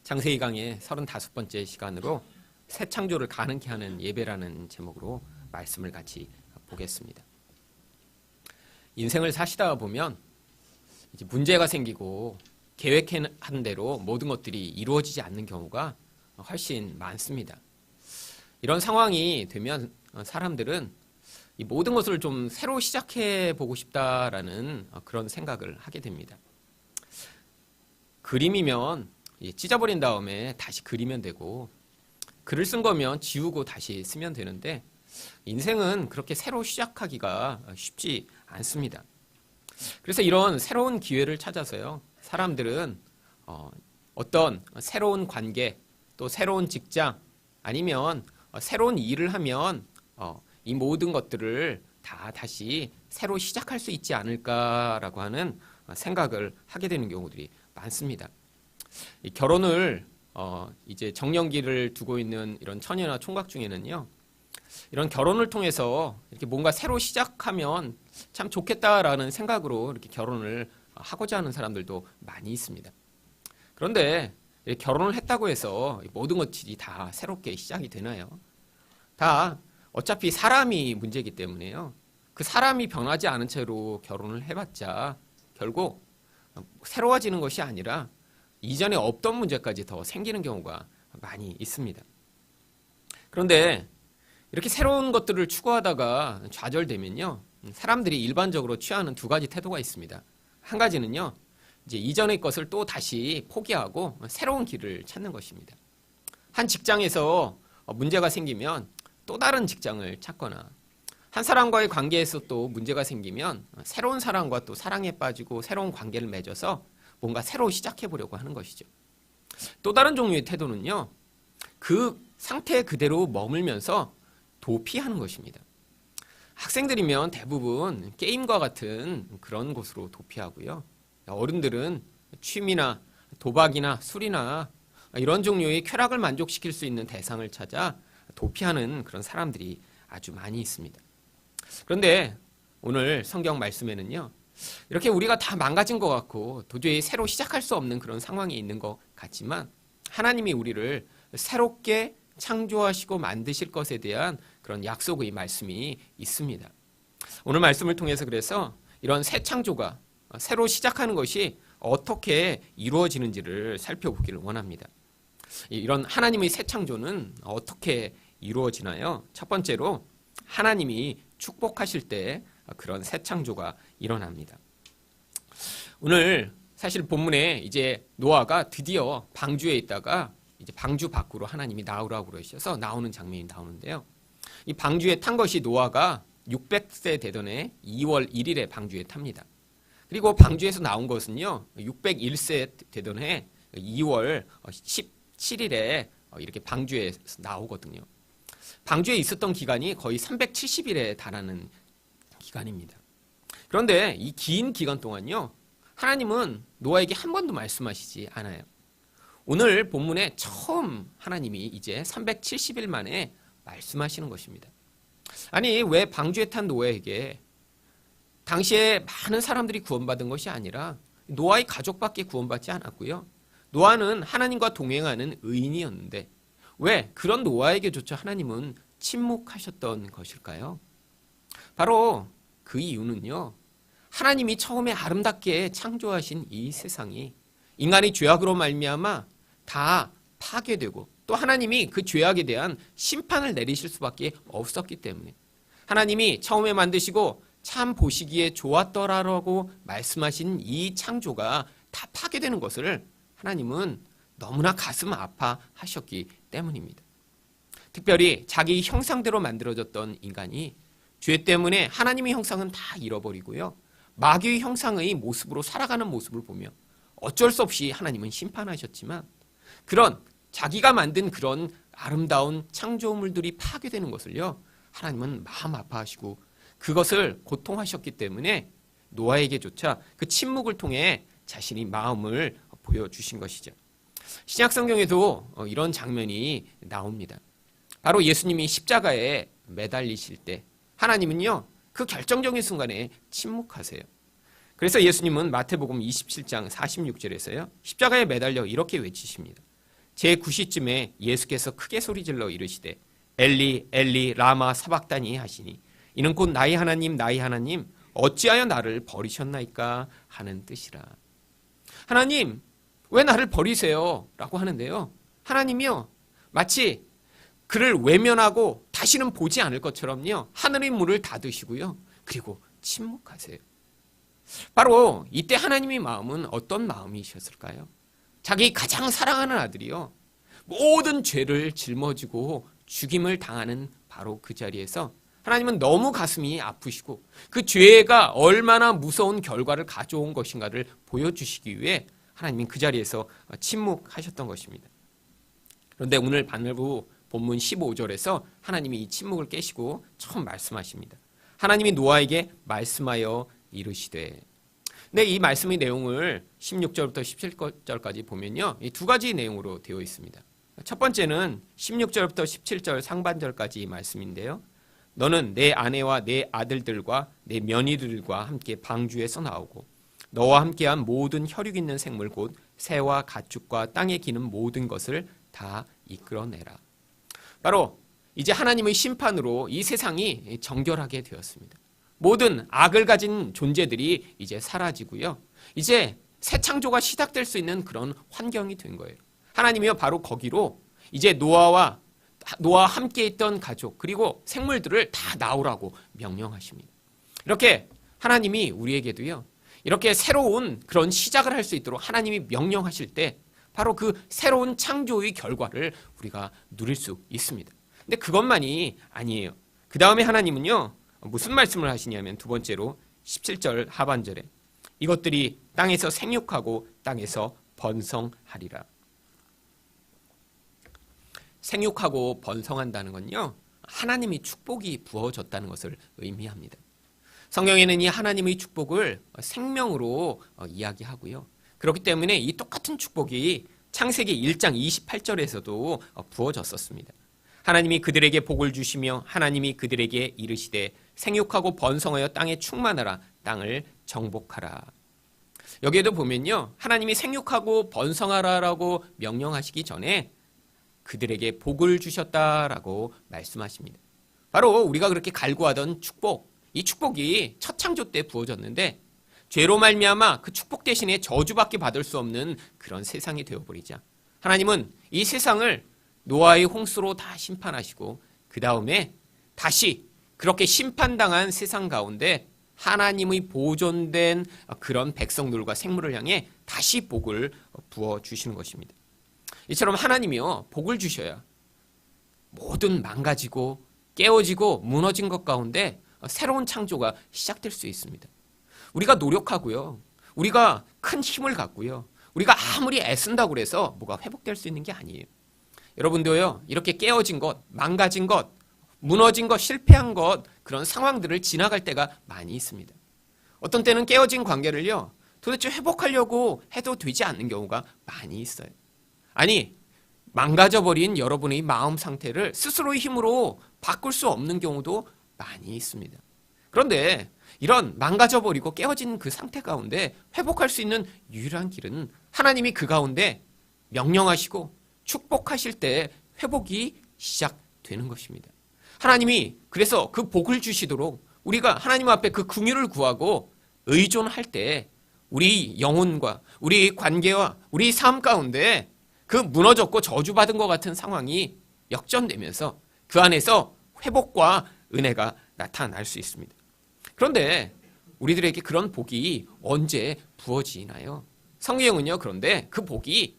창세기 강의 35번째 시간으로 새 창조를 가능케 하는 예배라는 제목으로 말씀을 같이 보겠습니다. 인생을 사시다 보면 이제 문제가 생기고 계획한 대로 모든 것들이 이루어지지 않는 경우가 훨씬 많습니다. 이런 상황이 되면 사람들은 이 모든 것을 좀 새로 시작해 보고 싶다라는 그런 생각을 하게 됩니다. 그림이면 찢어버린 다음에 다시 그리면 되고, 글을 쓴 거면 지우고 다시 쓰면 되는데, 인생은 그렇게 새로 시작하기가 쉽지 않습니다. 그래서 이런 새로운 기회를 찾아서요, 사람들은 어떤 새로운 관계, 또 새로운 직장, 아니면 새로운 일을 하면 이 모든 것들을 다 다시 새로 시작할 수 있지 않을까라고 하는 생각을 하게 되는 경우들이 많습니다. 이 결혼을 이제 정년기를 두고 있는 이런 처녀나 총각 중에는요, 이런 결혼을 통해서 이렇게 뭔가 새로 시작하면 참 좋겠다라는 생각으로 이렇게 결혼을 하고자 하는 사람들도 많이 있습니다. 그런데 결혼을 했다고 해서 모든 것들이 다 새롭게 시작이 되나요? 다 어차피 사람이 문제이기 때문에요. 그 사람이 변하지 않은 채로 결혼을 해봤자 결국 새로워지는 것이 아니라 이전에 없던 문제까지 더 생기는 경우가 많이 있습니다. 그런데 이렇게 새로운 것들을 추구하다가 좌절되면요, 사람들이 일반적으로 취하는 두 가지 태도가 있습니다. 한 가지는요, 이제 이전의 것을 또 다시 포기하고 새로운 길을 찾는 것입니다. 한 직장에서 문제가 생기면 또 다른 직장을 찾거나, 한 사람과의 관계에서 또 문제가 생기면 새로운 사람과 또 사랑에 빠지고 새로운 관계를 맺어서 뭔가 새로 시작해 보려고 하는 것이죠. 또 다른 종류의 태도는요, 그 상태 그대로 머물면서 도피하는 것입니다. 학생들이면 대부분 게임과 같은 그런 곳으로 도피하고요, 어른들은 취미나 도박이나 술이나 이런 종류의 쾌락을 만족시킬 수 있는 대상을 찾아 도피하는 그런 사람들이 아주 많이 있습니다. 그런데 오늘 성경 말씀에는요, 이렇게 우리가 다 망가진 것 같고 도저히 새로 시작할 수 없는 그런 상황이 있는 것 같지만, 하나님이 우리를 새롭게 창조하시고 만드실 것에 대한 그런 약속의 말씀이 있습니다. 오늘 말씀을 통해서 그래서 이런 새 창조가, 새로 시작하는 것이 어떻게 이루어지는지를 살펴보기를 원합니다. 이런 하나님의 새 창조는 어떻게 이루어지나요? 첫 번째로 하나님이 축복하실 때 그런 새 창조가 일어납니다. 오늘 사실 본문에 이제 노아가 드디어 방주에 있다가 이제 방주 밖으로 하나님이 나오라고 그러셔서 나오는 장면이 나오는데요. 이 방주에 탄 것이 노아가 600세 되던 해 2월 1일에 방주에 탑니다. 그리고 방주에서 나온 것은요, 601세 되던 해 2월 17일에 이렇게 방주에 나오거든요. 방주에 있었던 기간이 거의 370일에 달하는 기간입니다. 그런데 이 긴 기간 동안요, 하나님은 노아에게 한 번도 말씀하시지 않아요. 오늘 본문에 처음 하나님이 이제 370일 만에 말씀하시는 것입니다. 아니, 왜 방주에 탄 노아에게 당시에 많은 사람들이 구원받은 것이 아니라 노아의 가족밖에 구원받지 않았고요, 노아는 하나님과 동행하는 의인이었는데 왜 그런 노아에게조차 하나님은 침묵하셨던 것일까요? 바로 그 이유는요, 하나님이 처음에 아름답게 창조하신 이 세상이 인간의 죄악으로 말미암아 다 파괴되고, 또 하나님이 그 죄악에 대한 심판을 내리실 수밖에 없었기 때문에 하나님이 처음에 만드시고 참 보시기에 좋았더라라고 말씀하신 이 창조가 다 파괴되는 것을 하나님은 너무나 가슴 아파하셨기 때문입니다. 특별히 자기 형상대로 만들어졌던 인간이 죄 때문에 하나님의 형상은 다 잃어버리고요, 마귀의 형상의 모습으로 살아가는 모습을 보며 어쩔 수 없이 하나님은 심판하셨지만, 그런 자기가 만든 그런 아름다운 창조물들이 파괴되는 것을요, 하나님은 마음 아파하시고 그것을 고통하셨기 때문에 노아에게조차 그 침묵을 통해 자신의 마음을 보여주신 것이죠. 신약성경에도 이런 장면이 나옵니다. 바로 예수님이 십자가에 매달리실 때 하나님은요, 그 결정적인 순간에 침묵하세요. 그래서 예수님은 마태복음 27장 46절에서요, 십자가에 매달려 이렇게 외치십니다. 제9시쯤에 예수께서 크게 소리질러 이르시되 엘리 엘리 라마 사박다니 하시니 이는 곧 나의 하나님 나의 하나님 어찌하여 나를 버리셨나이까 하는 뜻이라. 하나님 왜 나를 버리세요? 라고 하는데요. 하나님이요 마치 그를 외면하고 다시는 보지 않을 것처럼요 하늘의 문을 닫으시고요 그리고 침묵하세요. 바로 이때 하나님의 마음은 어떤 마음이셨을까요? 자기 가장 사랑하는 아들이요 모든 죄를 짊어지고 죽임을 당하는 바로 그 자리에서 하나님은 너무 가슴이 아프시고 그 죄가 얼마나 무서운 결과를 가져온 것인가를 보여주시기 위해 하나님은 그 자리에서 침묵하셨던 것입니다. 그런데 오늘 반면부 본문 15절에서 하나님이 이 침묵을 깨시고 처음 말씀하십니다. 하나님이 노아에게 말씀하여 이르시되. 근데 이 말씀의 내용을 16절부터 17절까지 보면요. 이 두 가지 내용으로 되어 있습니다. 첫 번째는 16절부터 17절 상반절까지 말씀인데요. 너는 내 아내와 내 아들들과 내 며느리들과 함께 방주에서 나오고 너와 함께한 모든 혈육 있는 생물 곧 새와 가축과 땅에 기는 모든 것을 다 이끌어내라. 바로 이제 하나님의 심판으로 이 세상이 정결하게 되었습니다. 모든 악을 가진 존재들이 이제 사라지고요. 이제 새 창조가 시작될 수 있는 그런 환경이 된 거예요. 하나님이요 바로 거기로 이제 노아와 함께 있던 가족 그리고 생물들을 다 나오라고 명령하십니다. 이렇게 하나님이 우리에게도요. 이렇게 새로운 그런 시작을 할 수 있도록 하나님이 명령하실 때 바로 그 새로운 창조의 결과를 우리가 누릴 수 있습니다. 근데 그것만이 아니에요. 그 다음에 하나님은요. 무슨 말씀을 하시냐면 두 번째로 17절 하반절에 이것들이 땅에서 생육하고 땅에서 번성하리라. 생육하고 번성한다는 건요. 하나님의 축복이 부어졌다는 것을 의미합니다. 성경에는 이 하나님의 축복을 생명으로 이야기하고요. 그렇기 때문에 이 똑같은 축복이 창세기 1장 28절에서도 부어졌었습니다. 하나님이 그들에게 복을 주시며 하나님이 그들에게 이르시되 생육하고 번성하여 땅에 충만하라 땅을 정복하라. 여기에도 보면요. 하나님이 생육하고 번성하라라고 명령하시기 전에 그들에게 복을 주셨다라고 말씀하십니다. 바로 우리가 그렇게 갈구하던 축복, 이 축복이 첫 창조 때 부어졌는데 죄로 말미암아 그 축복 대신에 저주밖에 받을 수 없는 그런 세상이 되어버리자 하나님은 이 세상을 노아의 홍수로 다 심판하시고 그 다음에 다시 그렇게 심판당한 세상 가운데 하나님의 보존된 그런 백성들과 생물을 향해 다시 복을 부어주시는 것입니다. 이처럼 하나님이요 복을 주셔야 모든 망가지고 깨어지고 무너진 것 가운데 새로운 창조가 시작될 수 있습니다. 우리가 노력하고요. 우리가 큰 힘을 갖고요. 우리가 아무리 애쓴다고 해서 뭐가 회복될 수 있는 게 아니에요. 여러분도요. 이렇게 깨어진 것, 망가진 것, 무너진 것, 실패한 것 그런 상황들을 지나갈 때가 많이 있습니다. 어떤 때는 깨어진 관계를요. 도대체 회복하려고 해도 되지 않는 경우가 많이 있어요. 아니 망가져버린 여러분의 마음 상태를 스스로의 힘으로 바꿀 수 없는 경우도 많이 있습니다. 그런데 이런 망가져버리고 깨어진 그 상태 가운데 회복할 수 있는 유일한 길은 하나님이 그 가운데 명령하시고 축복하실 때 회복이 시작되는 것입니다. 하나님이 그래서 그 복을 주시도록 우리가 하나님 앞에 그 긍휼을 구하고 의존할 때 우리 영혼과 우리 관계와 우리 삶 가운데 그 무너졌고 저주받은 것 같은 상황이 역전되면서 그 안에서 회복과 은혜가 나타날 수 있습니다. 그런데 우리들에게 그런 복이 언제 부어지나요? 성경은요. 그런데 그 복이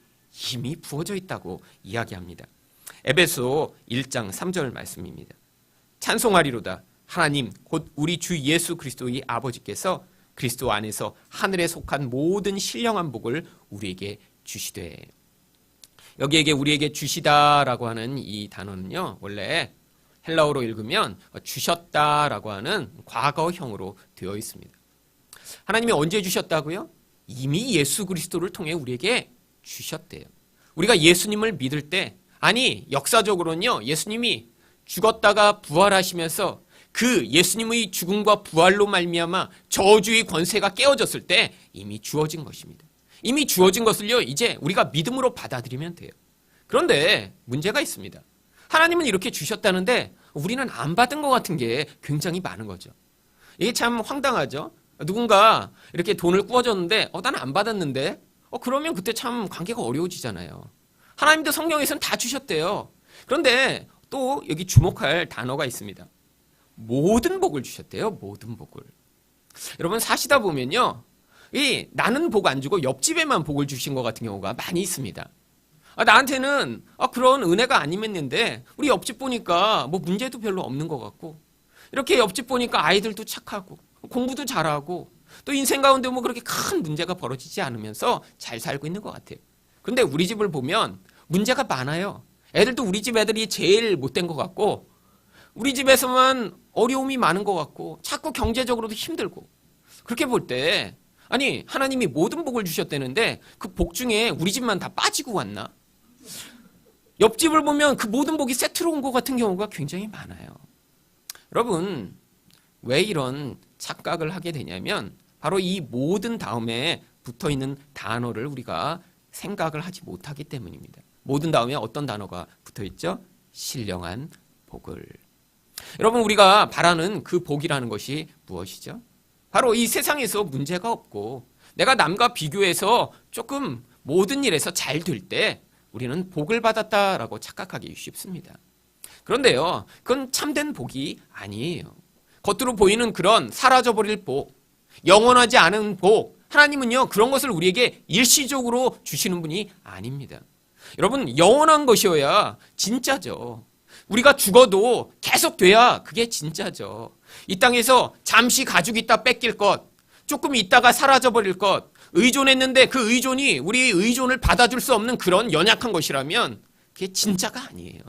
이미 부어져 있다고 이야기합니다. 에베소 1장 3절 말씀입니다. 찬송하리로다 하나님 곧 우리 주 예수 그리스도의 아버지께서 그리스도 안에서 하늘에 속한 모든 신령한 복을 우리에게 주시되. 여기에게 우리에게 주시다라고 하는 이 단어는요. 원래 헬라어로 읽으면 주셨다라고 하는 과거형으로 되어 있습니다. 하나님이 언제 주셨다고요? 이미 예수 그리스도를 통해 우리에게 주셨대요. 우리가 예수님을 믿을 때 아니 역사적으로는요. 예수님이 죽었다가 부활하시면서 그 예수님의 죽음과 부활로 말미암아 저주의 권세가 깨어졌을 때 이미 주어진 것입니다. 이미 주어진 것을요. 이제 우리가 믿음으로 받아들이면 돼요. 그런데 문제가 있습니다. 하나님은 이렇게 주셨다는데 우리는 안 받은 것 같은 게 굉장히 많은 거죠. 이게 참 황당하죠. 누군가 이렇게 돈을 꾸어줬는데 나는 안 받았는데 그러면 그때 참 관계가 어려워지잖아요. 하나님도 성경에서는 다 주셨대요. 그런데 또 여기 주목할 단어가 있습니다. 모든 복을 주셨대요. 모든 복을. 여러분 사시다 보면요. 나는 복 안 주고 옆집에만 복을 주신 것 같은 경우가 많이 있습니다. 나한테는 그런 은혜가 안 임했는데 우리 옆집 보니까 뭐 문제도 별로 없는 것 같고 이렇게 옆집 보니까 아이들도 착하고 공부도 잘하고 또 인생 가운데 뭐 그렇게 큰 문제가 벌어지지 않으면서 잘 살고 있는 것 같아요. 그런데 우리 집을 보면 문제가 많아요. 애들도 우리 집 애들이 제일 못된 것 같고 우리 집에서만 어려움이 많은 것 같고 자꾸 경제적으로도 힘들고 그렇게 볼 때 아니 하나님이 모든 복을 주셨다는데 그 복 중에 우리 집만 다 빠지고 왔나? 옆집을 보면 그 모든 복이 세트로 온 것 같은 경우가 굉장히 많아요. 여러분 왜 이런 착각을 하게 되냐면 바로 이 모든 다음에 붙어있는 단어를 우리가 생각을 하지 못하기 때문입니다. 모든 다음에 어떤 단어가 붙어있죠? 신령한 복을. 여러분 우리가 바라는 그 복이라는 것이 무엇이죠? 바로 이 세상에서 문제가 없고 내가 남과 비교해서 조금 모든 일에서 잘 될 때 우리는 복을 받았다라고 착각하기 쉽습니다. 그런데요, 그건 참된 복이 아니에요. 겉으로 보이는 그런 사라져버릴 복, 영원하지 않은 복, 하나님은요 그런 것을 우리에게 일시적으로 주시는 분이 아닙니다. 여러분 영원한 것이어야 진짜죠. 우리가 죽어도 계속 돼야 그게 진짜죠. 이 땅에서 잠시 가지고 있다 뺏길 것, 조금 있다가 사라져버릴 것, 의존했는데 그 의존이 우리 의존을 받아줄 수 없는 그런 연약한 것이라면 그게 진짜가 아니에요.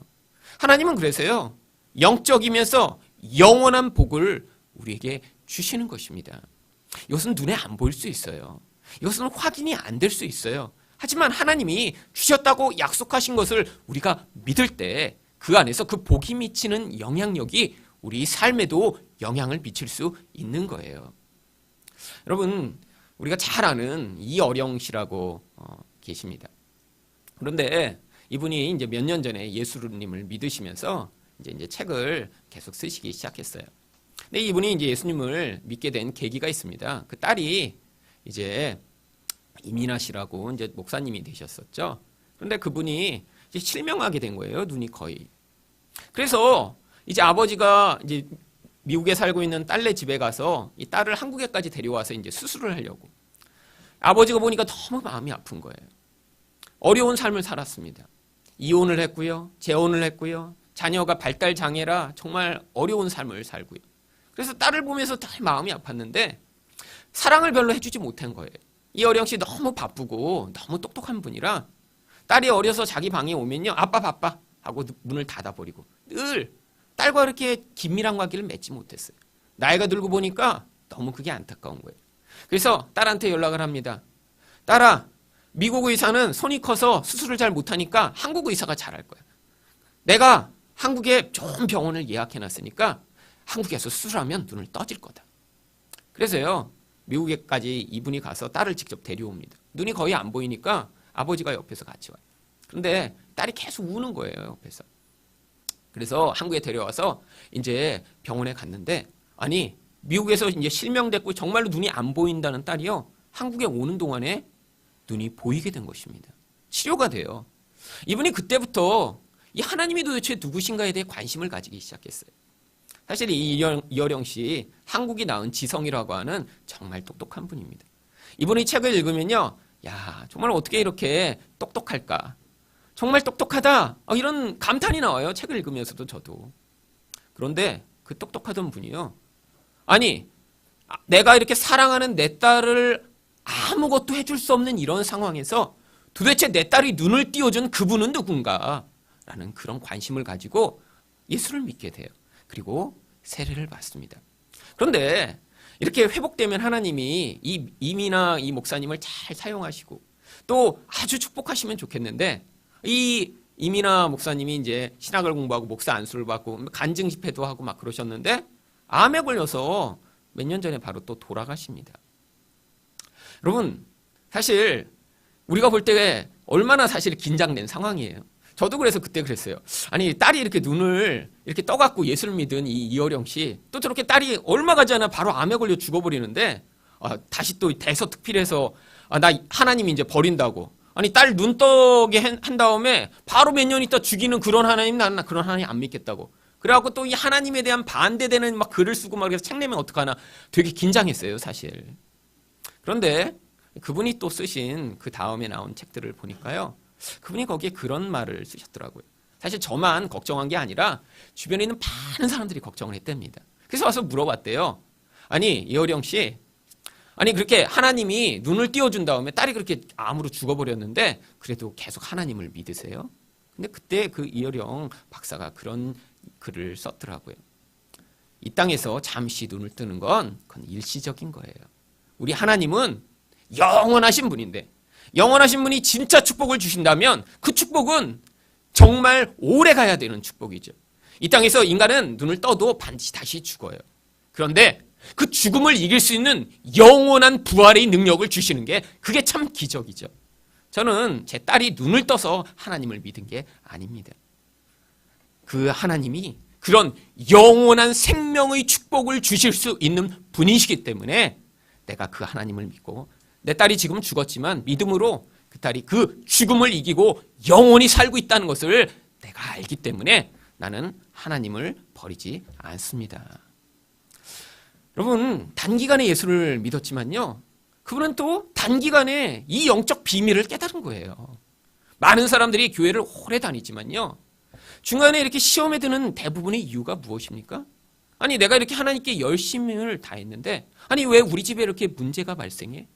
하나님은 그래서요 영적이면서 영원한 복을 우리에게 주시는 것입니다. 이것은 눈에 안 보일 수 있어요. 이것은 확인이 안 될 수 있어요. 하지만 하나님이 주셨다고 약속하신 것을 우리가 믿을 때 그 안에서 그 복이 미치는 영향력이 우리 삶에도 영향을 미칠 수 있는 거예요. 여러분 우리가 잘 아는 이어령 씨라고 계십니다. 그런데 이분이 이제 몇 년 전에 예수님을 믿으시면서 이제 책을 계속 쓰시기 시작했어요. 근데 이분이 이제 예수님을 믿게 된 계기가 있습니다. 그 딸이 이제 이민아 씨라고 이제 목사님이 되셨었죠. 그런데 그분이 이제 실명하게 된 거예요. 눈이 거의. 그래서 이제 아버지가 이제 미국에 살고 있는 딸네 집에 가서 이 딸을 한국에까지 데려와서 이제 수술을 하려고. 아버지가 보니까 너무 마음이 아픈 거예요. 어려운 삶을 살았습니다. 이혼을 했고요. 재혼을 했고요. 자녀가 발달 장애라 정말 어려운 삶을 살고요. 그래서 딸을 보면서 다 마음이 아팠는데 사랑을 별로 해주지 못한 거예요. 이어령 씨 너무 바쁘고 너무 똑똑한 분이라 딸이 어려서 자기 방에 오면요. 아빠 바빠 하고 문을 닫아버리고 늘 딸과 이렇게 긴밀한 관계를 맺지 못했어요. 나이가 들고 보니까 너무 그게 안타까운 거예요. 그래서 딸한테 연락을 합니다. 딸아, 미국 의사는 손이 커서 수술을 잘 못하니까 한국 의사가 잘할 거야. 내가 한국에 좋은 병원을 예약해놨으니까 한국에서 수술하면 눈을 떠질 거다. 그래서요. 미국에까지 이분이 가서 딸을 직접 데려옵니다. 눈이 거의 안 보이니까 아버지가 옆에서 같이 와요. 그런데 딸이 계속 우는 거예요. 옆에서. 그래서 한국에 데려와서 이제 병원에 갔는데 아니 미국에서 이제 실명됐고 정말로 눈이 안 보인다는 딸이요. 한국에 오는 동안에 눈이 보이게 된 것입니다. 치료가 돼요. 이분이 그때부터 이 하나님이 도대체 누구신가에 대해 관심을 가지기 시작했어요. 사실 이어령 씨 한국이 낳은 지성이라고 하는 정말 똑똑한 분입니다. 이분이 책을 읽으면요. 야 정말 어떻게 이렇게 똑똑할까. 정말 똑똑하다. 이런 감탄이 나와요. 책을 읽으면서도 저도. 그런데 그 똑똑하던 분이요. 아니 내가 이렇게 사랑하는 내 딸을 아무것도 해줄 수 없는 이런 상황에서 도대체 내 딸이 눈을 띄워준 그분은 누군가 라는 그런 관심을 가지고 예수를 믿게 돼요. 그리고 세례를 받습니다. 그런데 이렇게 회복되면 하나님이 이 이민아 이 목사님을 잘 사용하시고 또 아주 축복하시면 좋겠는데 이 이민아 목사님이 이제 신학을 공부하고 목사 안수를 받고 간증 집회도 하고 막 그러셨는데 암에 걸려서 몇 년 전에 바로 또 돌아가십니다. 여러분 사실 우리가 볼 때 얼마나 사실 긴장된 상황이에요. 저도 그래서 그때 그랬어요. 아니, 딸이 이렇게 눈을 이렇게 떠갖고 예수를 믿은 이 이어령 씨, 또 저렇게 딸이 얼마 가지 않아 바로 암에 걸려 죽어버리는데, 다시 또 대서특필해서, 나 하나님이 이제 버린다고. 아니, 딸 눈 떠게 한 다음에 바로 몇 년 있다 죽이는 그런 하나님, 나는 그런 하나님 안 믿겠다고. 그래갖고 또 이 하나님에 대한 반대되는 막 글을 쓰고 막 그래서 책 내면 어떡하나 되게 긴장했어요, 사실. 그런데 그분이 또 쓰신 그 다음에 나온 책들을 보니까요. 그분이 거기에 그런 말을 쓰셨더라고요. 사실 저만 걱정한 게 아니라 주변에 있는 많은 사람들이 걱정을 했답니다. 그래서 와서 물어봤대요. 아니, 이어령 씨, 아니 그렇게 하나님이 눈을 띄워준 다음에 딸이 그렇게 암으로 죽어버렸는데 그래도 계속 하나님을 믿으세요? 근데 그때 그 이어령 박사가 그런 글을 썼더라고요. 이 땅에서 잠시 눈을 뜨는 건 그건 일시적인 거예요. 우리 하나님은 영원하신 분인데 영원하신 분이 진짜 축복을 주신다면 그 축복은 정말 오래 가야 되는 축복이죠. 이 땅에서 인간은 눈을 떠도 반드시 다시 죽어요. 그런데 그 죽음을 이길 수 있는 영원한 부활의 능력을 주시는 게 그게 참 기적이죠. 저는 제 딸이 눈을 떠서 하나님을 믿은 게 아닙니다. 그 하나님이 그런 영원한 생명의 축복을 주실 수 있는 분이시기 때문에 내가 그 하나님을 믿고 내 딸이 지금 죽었지만 믿음으로 그 딸이 그 죽음을 이기고 영원히 살고 있다는 것을 내가 알기 때문에 나는 하나님을 버리지 않습니다. 여러분, 단기간에 예수를 믿었지만요. 그분은 또 단기간에 이 영적 비밀을 깨달은 거예요. 많은 사람들이 교회를 오래 다니지만요. 중간에 이렇게 시험에 드는 대부분의 이유가 무엇입니까? 아니, 내가 이렇게 하나님께 열심을 다했는데 아니, 왜 우리 집에 이렇게 문제가 발생해?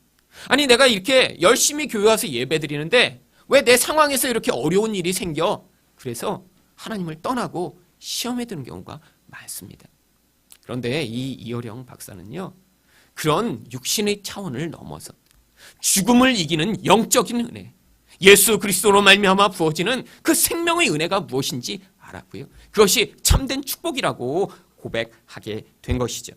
아니, 내가 이렇게 열심히 교회 와서 예배 드리는데 왜 내 상황에서 이렇게 어려운 일이 생겨? 그래서 하나님을 떠나고 시험에 드는 경우가 많습니다. 그런데 이 이어령 박사는요, 그런 육신의 차원을 넘어서 죽음을 이기는 영적인 은혜, 예수 그리스도로 말미암아 부어지는 그 생명의 은혜가 무엇인지 알았고요. 그것이 참된 축복이라고 고백하게 된 것이죠.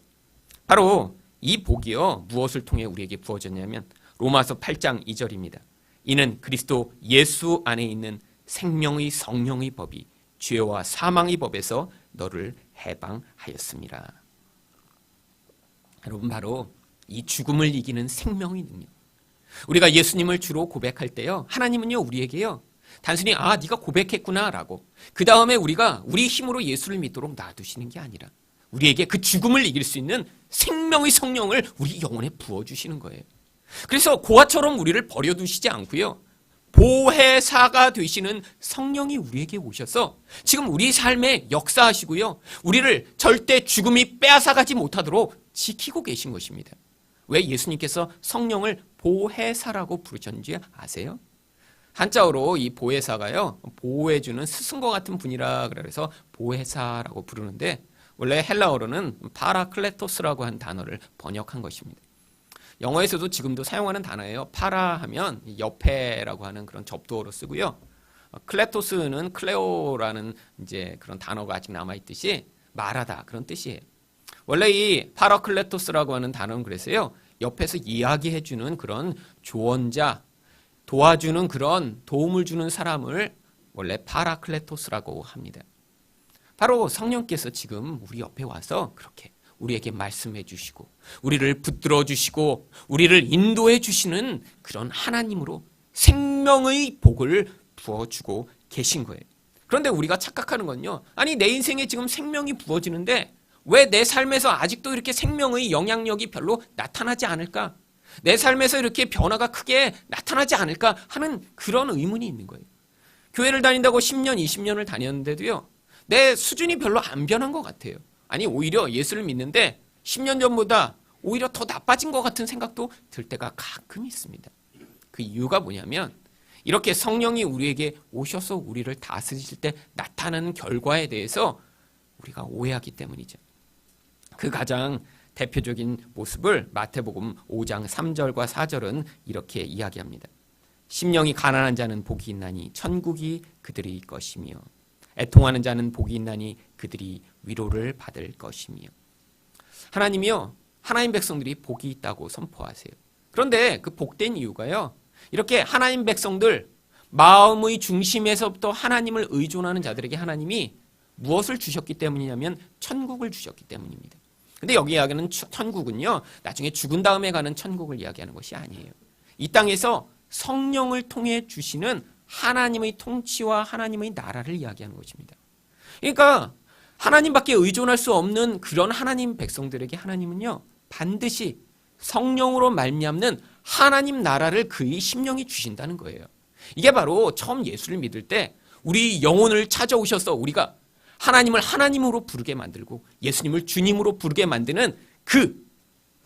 바로 이 복이요, 무엇을 통해 우리에게 부어졌냐면 로마서 8장 2절입니다. 이는 그리스도 예수 안에 있는 생명의 성령의 법이 죄와 사망의 법에서 너를 해방하였습니다. 여러분, 바로 이 죽음을 이기는 생명의 능력. 우리가 예수님을 주로 고백할 때요, 하나님은요 우리에게요 단순히 네가 고백했구나라고 그 다음에 우리가 우리 힘으로 예수를 믿도록 놔두시는 게 아니라 우리에게 그 죽음을 이길 수 있는 생명의 성령을 우리 영혼에 부어주시는 거예요. 그래서 고아처럼 우리를 버려두시지 않고요, 보혜사가 되시는 성령이 우리에게 오셔서 지금 우리 삶에 역사하시고요, 우리를 절대 죽음이 빼앗아가지 못하도록 지키고 계신 것입니다. 왜 예수님께서 성령을 보혜사라고 부르셨는지 아세요? 한자어로 이 보혜사가요, 보호해주는 스승과 같은 분이라 그래서 보혜사라고 부르는데 원래 헬라어로는 파라클레토스라고 한 단어를 번역한 것입니다. 영어에서도 지금도 사용하는 단어예요. 파라 하면 옆에라고 하는 그런 접두어로 쓰고요. 클레토스는 클레오라는 이제 그런 단어가 아직 남아있듯이 말하다 그런 뜻이에요. 원래 이 파라클레토스라고 하는 단어는 그래서요, 옆에서 이야기해주는 그런 조언자, 도와주는 그런 도움을 주는 사람을 원래 파라클레토스라고 합니다. 바로 성령께서 지금 우리 옆에 와서 그렇게 우리에게 말씀해 주시고 우리를 붙들어 주시고 우리를 인도해 주시는 그런 하나님으로 생명의 복을 부어주고 계신 거예요. 그런데 우리가 착각하는 건요, 아니 내 인생에 지금 생명이 부어지는데 왜 내 삶에서 아직도 이렇게 생명의 영향력이 별로 나타나지 않을까? 내 삶에서 이렇게 변화가 크게 나타나지 않을까 하는 그런 의문이 있는 거예요. 교회를 다닌다고 10년, 20년을 다녔는데도요, 내 수준이 별로 안 변한 것 같아요. 아니, 오히려 예수를 믿는데 10년 전보다 오히려 더 나빠진 것 같은 생각도 들 때가 가끔 있습니다. 그 이유가 뭐냐면 이렇게 성령이 우리에게 오셔서 우리를 다스리실 때 나타나는 결과에 대해서 우리가 오해하기 때문이죠. 그 가장 대표적인 모습을 마태복음 5장 3절과 4절은 이렇게 이야기합니다. 심령이 가난한 자는 복이 있나니 천국이 그들의 것이며 애통하는 자는 복이 있나니 그들이 위로를 받을 것이며. 하나님이요, 하나님 백성들이 복이 있다고 선포하세요. 그런데 그 복된 이유가요, 이렇게 하나님 백성들 마음의 중심에서부터 하나님을 의존하는 자들에게 하나님이 무엇을 주셨기 때문이냐면 천국을 주셨기 때문입니다. 근데 여기 이야기하는 천국은요, 나중에 죽은 다음에 가는 천국을 이야기하는 것이 아니에요. 이 땅에서 성령을 통해 주시는 하나님의 통치와 하나님의 나라를 이야기하는 것입니다. 그러니까 하나님밖에 의존할 수 없는 그런 하나님 백성들에게 하나님은요, 반드시 성령으로 말미암는 하나님 나라를 그의 심령이 주신다는 거예요. 이게 바로 처음 예수를 믿을 때 우리 영혼을 찾아오셔서 우리가 하나님을 하나님으로 부르게 만들고 예수님을 주님으로 부르게 만드는 그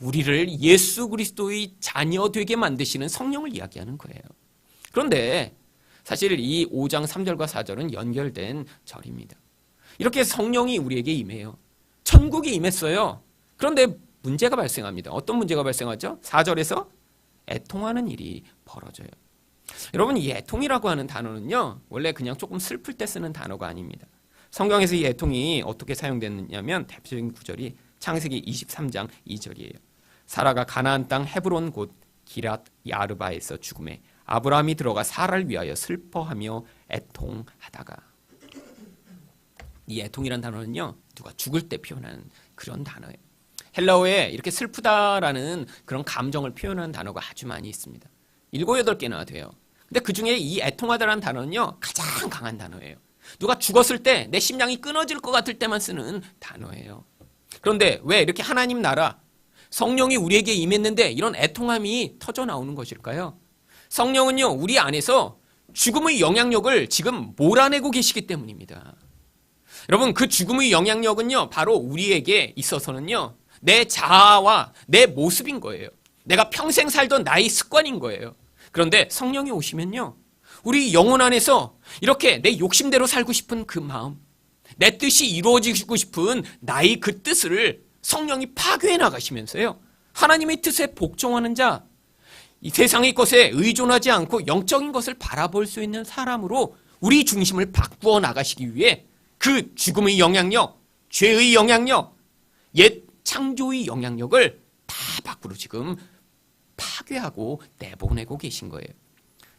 우리를 예수 그리스도의 자녀 되게 만드시는 성령을 이야기하는 거예요. 그런데 사실 이 5장 3절과 4절은 연결된 절입니다. 이렇게 성령이 우리에게 임해요. 천국이 임했어요. 그런데 문제가 발생합니다. 어떤 문제가 발생하죠? 4절에서 애통하는 일이 벌어져요. 여러분, 이 애통이라고 하는 단어는요, 원래 그냥 조금 슬플 때 쓰는 단어가 아닙니다. 성경에서 이 애통이 어떻게 사용됐느냐면 대표적인 구절이 창세기 23장 2절이에요. 사라가 가나안 땅 헤브론 곧 기랏 야르바에서 죽음에 아브라함이 들어가 사라를 위하여 슬퍼하며 애통하다가. 이 애통이란 단어는요, 누가 죽을 때 표현하는 그런 단어예요. 헬라어에 이렇게 슬프다라는 그런 감정을 표현하는 단어가 아주 많이 있습니다. 7, 8개나 돼요. 근데 그 중에 이 애통하다라는 단어는요, 가장 강한 단어예요. 누가 죽었을 때 내 심장이 끊어질 것 같을 때만 쓰는 단어예요. 그런데 왜 이렇게 하나님 나라, 성령이 우리에게 임했는데 이런 애통함이 터져 나오는 것일까요? 성령은요, 우리 안에서 죽음의 영향력을 지금 몰아내고 계시기 때문입니다. 여러분, 그 죽음의 영향력은요, 바로 우리에게 있어서는요, 내 자아와 내 모습인 거예요. 내가 평생 살던 나의 습관인 거예요. 그런데 성령이 오시면요, 우리 영혼 안에서 이렇게 내 욕심대로 살고 싶은 그 마음, 내 뜻이 이루어지고 싶은 나의 그 뜻을 성령이 파괴해 나가시면서요, 하나님의 뜻에 복종하는 자, 이 세상의 것에 의존하지 않고 영적인 것을 바라볼 수 있는 사람으로 우리 중심을 바꾸어 나가시기 위해 그 죽음의 영향력, 죄의 영향력, 옛 창조의 영향력을 다 밖으로 지금 파괴하고 내보내고 계신 거예요.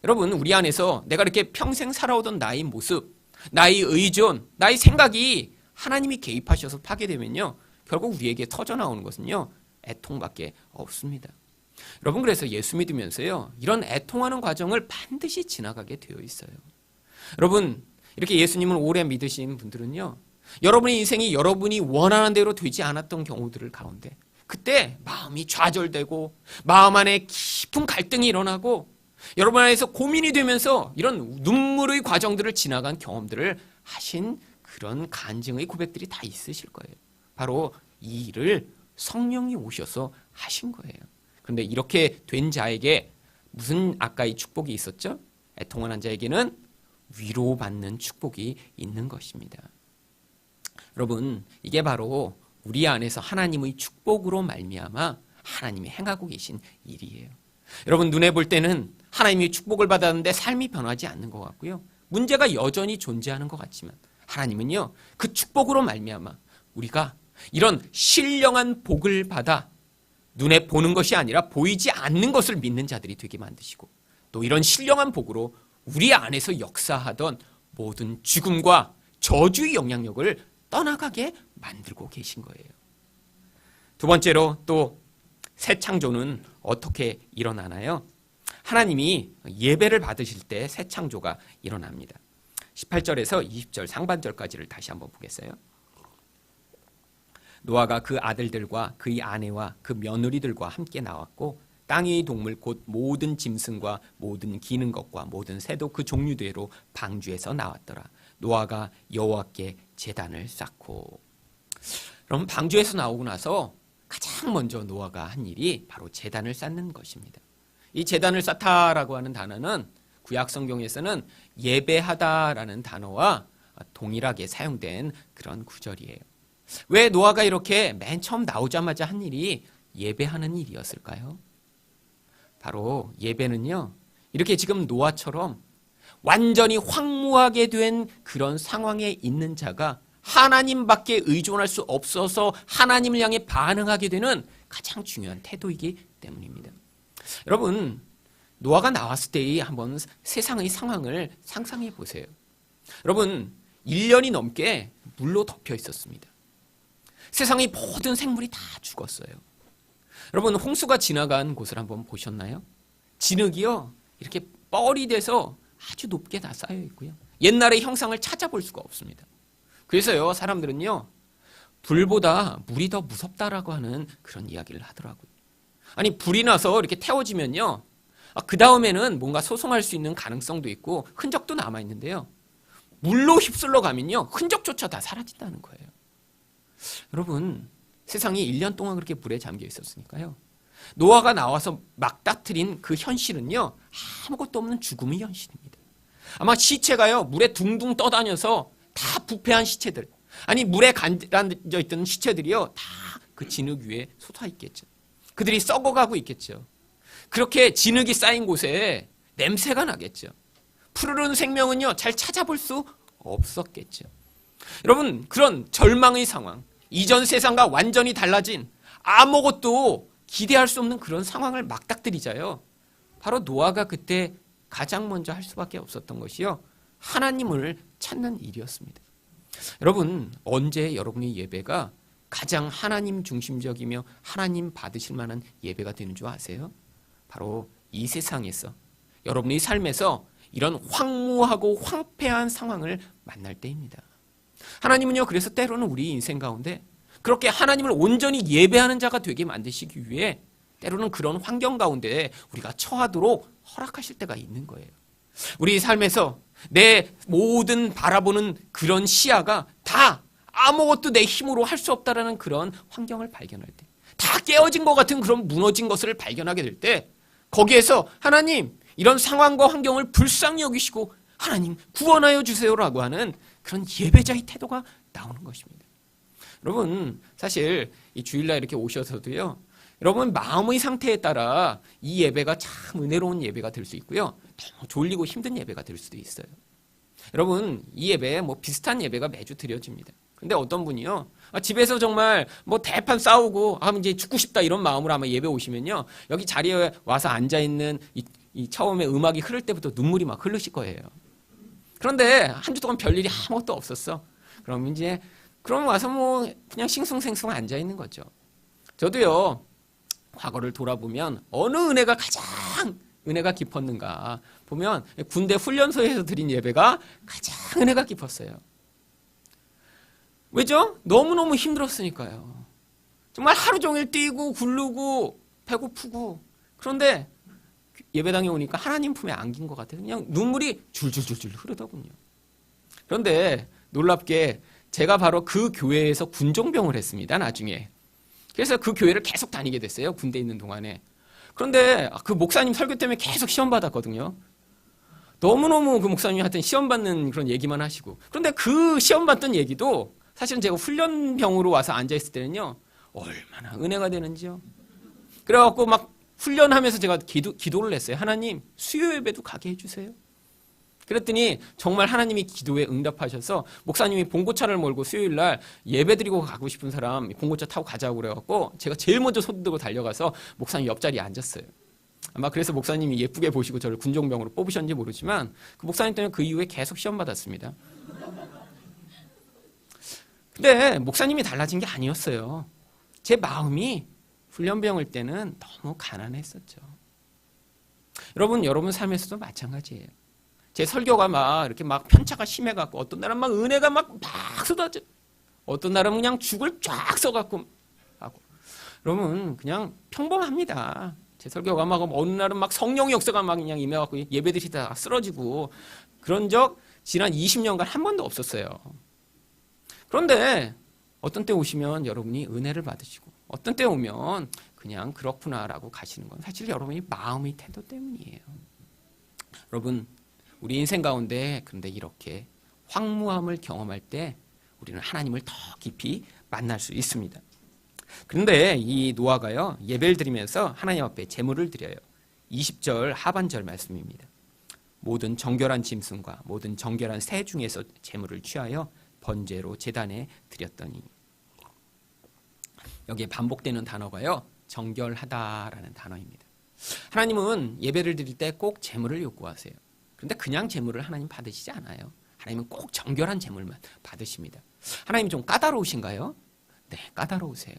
여러분, 우리 안에서 내가 이렇게 평생 살아오던 나의 모습, 나의 의존, 나의 생각이 하나님이 개입하셔서 파괴되면요, 결국 우리에게 터져나오는 것은요, 애통밖에 없습니다. 여러분, 그래서 예수 믿으면서요, 이런 애통하는 과정을 반드시 지나가게 되어 있어요. 여러분, 이렇게 예수님을 오래 믿으신 분들은요, 여러분의 인생이 여러분이 원하는 대로 되지 않았던 경우들을 가운데 그때 마음이 좌절되고 마음 안에 깊은 갈등이 일어나고 여러분 안에서 고민이 되면서 이런 눈물의 과정들을 지나간 경험들을 하신 그런 간증의 고백들이 다 있으실 거예요. 바로 이 일을 성령이 오셔서 하신 거예요. 그런데 이렇게 된 자에게 무슨 아까 이 축복이 있었죠? 애통한 자에게는 위로받는 축복이 있는 것입니다. 여러분, 이게 바로 우리 안에서 하나님의 축복으로 말미암아 하나님이 행하고 계신 일이에요. 여러분, 눈에 볼 때는 하나님의 축복을 받았는데 삶이 변하지 않는 것 같고요, 문제가 여전히 존재하는 것 같지만 하나님은요, 그 축복으로 말미암아 우리가 이런 신령한 복을 받아 눈에 보는 것이 아니라 보이지 않는 것을 믿는 자들이 되게 만드시고, 또 이런 신령한 복으로 우리 안에서 역사하던 모든 죽음과 저주의 영향력을 떠나가게 만들고 계신 거예요. 두 번째로 또 새 창조는 어떻게 일어나나요? 하나님이 예배를 받으실 때 새 창조가 일어납니다. 18절에서 20절 상반절까지를 다시 한번 보겠어요. 노아가 그 아들들과 그의 아내와 그 며느리들과 함께 나왔고 땅의 동물 곧 모든 짐승과 모든 기는 것과 모든 새도 그 종류대로 방주에서 나왔더라. 노아가 여호와께 제단을 쌓고. 그럼 방주에서 나오고 나서 가장 먼저 노아가 한 일이 바로 제단을 쌓는 것입니다. 이 제단을 쌓다라고 하는 단어는 구약 성경에서는 예배하다라는 단어와 동일하게 사용된 그런 구절이에요. 왜 노아가 이렇게 맨 처음 나오자마자 한 일이 예배하는 일이었을까요? 바로 예배는요, 이렇게 지금 노아처럼 완전히 황무하게 된 그런 상황에 있는 자가 하나님밖에 의존할 수 없어서 하나님을 향해 반응하게 되는 가장 중요한 태도이기 때문입니다. 여러분, 노아가 나왔을 때의 한번 세상의 상황을 상상해 보세요. 여러분, 1년이 넘게 물로 덮여 있었습니다. 세상의 모든 생물이 다 죽었어요. 여러분, 홍수가 지나간 곳을 한번 보셨나요? 진흙이요, 이렇게 뻘이 돼서 아주 높게 다 쌓여 있고요. 옛날의 형상을 찾아볼 수가 없습니다. 그래서요, 사람들은요, 불보다 물이 더 무섭다라고 하는 그런 이야기를 하더라고요. 아니, 불이 나서 이렇게 태워지면요, 그 다음에는 뭔가 소송할 수 있는 가능성도 있고 흔적도 남아있는데요, 물로 휩쓸러 가면요, 흔적조차 다 사라진다는 거예요. 여러분, 세상이 1년 동안 그렇게 물에 잠겨 있었으니까요, 노아가 나와서 막다트린 그 현실은요, 아무것도 없는 죽음의 현실입니다. 아마 시체가요, 물에 둥둥 떠다녀서 다 부패한 시체들, 아니 물에 가라앉아 있던 시체들이요, 다 그 진흙 위에 솟아 있겠죠. 그들이 썩어가고 있겠죠. 그렇게 진흙이 쌓인 곳에 냄새가 나겠죠. 푸르른 생명은요, 잘 찾아볼 수 없었겠죠. 여러분, 그런 절망의 상황, 이전 세상과 완전히 달라진, 아무것도 기대할 수 없는 그런 상황을 맞닥뜨리자요, 바로 노아가 그때 가장 먼저 할 수밖에 없었던 것이요, 하나님을 찾는 일이었습니다. 여러분, 언제 여러분의 예배가 가장 하나님 중심적이며 하나님 받으실 만한 예배가 되는 줄 아세요? 바로 이 세상에서, 여러분의 삶에서 이런 황무하고 황폐한 상황을 만날 때입니다. 하나님은요, 그래서 때로는 우리 인생 가운데 그렇게 하나님을 온전히 예배하는 자가 되게 만드시기 위해 때로는 그런 환경 가운데 우리가 처하도록 허락하실 때가 있는 거예요. 우리 삶에서 내 모든 바라보는 그런 시야가 다 아무것도 내 힘으로 할 수 없다라는 그런 환경을 발견할 때, 다 깨어진 것 같은 그런 무너진 것을 발견하게 될 때, 거기에서 하나님, 이런 상황과 환경을 불쌍히 여기시고 하나님 구원하여 주세요라고 하는 그런 예배자의 태도가 나오는 것입니다. 여러분, 사실 이 주일날 이렇게 오셔서도요, 여러분 마음의 상태에 따라 이 예배가 참 은혜로운 예배가 될 수 있고요, 너무 졸리고 힘든 예배가 될 수도 있어요. 여러분, 이 예배 뭐 비슷한 예배가 매주 드려집니다. 근데 어떤 분이요, 집에서 정말 뭐 대판 싸우고 이제 죽고 싶다 이런 마음으로 아마 예배 오시면요, 여기 자리에 와서 앉아 있는 이 처음에 음악이 흐를 때부터 눈물이 막 흐르실 거예요. 그런데 한 주 동안 별일이 아무것도 없었어. 그럼 와서 뭐 그냥 싱숭생숭 앉아 있는 거죠. 저도요, 과거를 돌아보면 어느 은혜가 가장 은혜가 깊었는가 보면 군대 훈련소에서 드린 예배가 가장 은혜가 깊었어요. 왜죠? 너무너무 힘들었으니까요. 정말 하루 종일 뛰고 굴르고 배고프고, 그런데 예배당에 오니까 하나님 품에 안긴 것 같아요. 그냥 눈물이 줄줄줄줄 흐르더군요. 그런데 놀랍게 제가 바로 그 교회에서 군종병을 했습니다, 나중에. 그래서 그 교회를 계속 다니게 됐어요, 군대에 있는 동안에. 그런데 그 목사님 설교 때문에 계속 시험 받았거든요. 너무너무 그 목사님이 하여튼 시험 받는 그런 얘기만 하시고. 그런데 그 시험 받던 얘기도 사실은 제가 훈련병으로 와서 앉아있을 때는요, 얼마나 은혜가 되는지요. 그래갖고 막 훈련하면서 제가 기도를 했어요. 하나님, 수요 예배도 가게 해주세요. 그랬더니 정말 하나님이 기도에 응답하셔서 목사님이 봉고차를 몰고 수요일날 예배 드리고 가고 싶은 사람 봉고차 타고 가자고 그래갖고 제가 제일 먼저 손 들고 달려가서 목사님 옆자리에 앉았어요. 아마 그래서 목사님이 예쁘게 보시고 저를 군종병으로 뽑으셨는지 모르지만 그 목사님 때문에 그 이후에 계속 시험 받았습니다. 근데 목사님이 달라진 게 아니었어요. 제 마음이 훈련병일 때는 너무 가난했었죠. 여러분 삶에서도 마찬가지예요. 제 설교가 막 이렇게 막 편차가 심해갖고 어떤 날은 막 은혜가 막 쏟아져, 어떤 날은 그냥 죽을 쫙 써갖고 하고. 여러분 그냥 평범합니다. 제 설교가 막 어느 날은 막 성령의 역사가 막 그냥 임해갖고 예배드리다가 쓰러지고 그런 적 지난 20년간 한 번도 없었어요. 그런데 어떤 때 오시면 여러분이 은혜를 받으시고 어떤 때 오면 그냥 그렇구나라고 가시는 건 사실 여러분이 마음의 태도 때문이에요. 여러분, 우리 인생 가운데 그런데 이렇게 황무함을 경험할 때 우리는 하나님을 더 깊이 만날 수 있습니다. 그런데 이 노아가요, 예배를 드리면서 하나님 앞에 제물을 드려요. 20절 하반절 말씀입니다. 모든 정결한 짐승과 모든 정결한 새 중에서 제물을 취하여 번제로 제단에 드렸더니. 여기에 반복되는 단어가요, 정결하다라는 단어입니다. 하나님은 예배를 드릴 때 꼭 제물을 요구하세요. 그런데 그냥 제물을 하나님 받으시지 않아요. 하나님은 꼭 정결한 제물만 받으십니다. 하나님 좀 까다로우신가요? 네, 까다로우세요.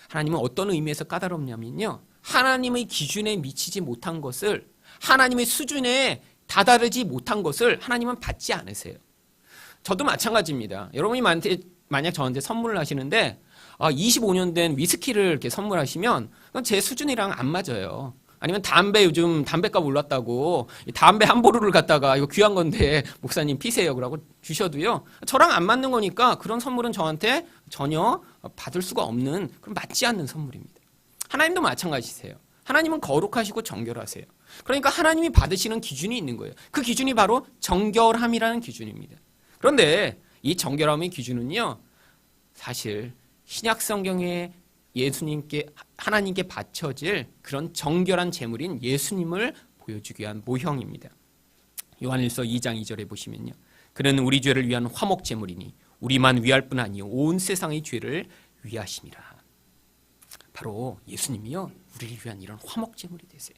하나님은 어떤 의미에서 까다롭냐면요, 하나님의 기준에 미치지 못한 것을, 하나님의 수준에 다다르지 못한 것을 하나님은 받지 않으세요. 저도 마찬가지입니다. 여러분이 만약 저한테 선물을 하시는데 25년 된 위스키를 이렇게 선물하시면 그건 제 수준이랑 안 맞아요. 아니면 요즘 담배값 올랐다고 담배 한 보루를 갖다가 이거 귀한 건데 목사님 피세요 그러고 주셔도요, 저랑 안 맞는 거니까 그런 선물은 저한테 전혀 받을 수가 없는, 그런 맞지 않는 선물입니다. 하나님도 마찬가지세요. 하나님은 거룩하시고 정결하세요. 그러니까 하나님이 받으시는 기준이 있는 거예요. 그 기준이 바로 정결함이라는 기준입니다. 그런데 이 정결함의 기준은요, 사실 신약 성경에 하나님께 바쳐질 그런 정결한 제물인 예수님을 보여주기 위한 모형입니다. 요한일서 2장 2절에 보시면요, 그는 우리 죄를 위한 화목 제물이니 우리만 위할 뿐 아니요 온 세상의 죄를 위하심이라. 바로 예수님이요, 우리를 위한 이런 화목 제물이 되세요.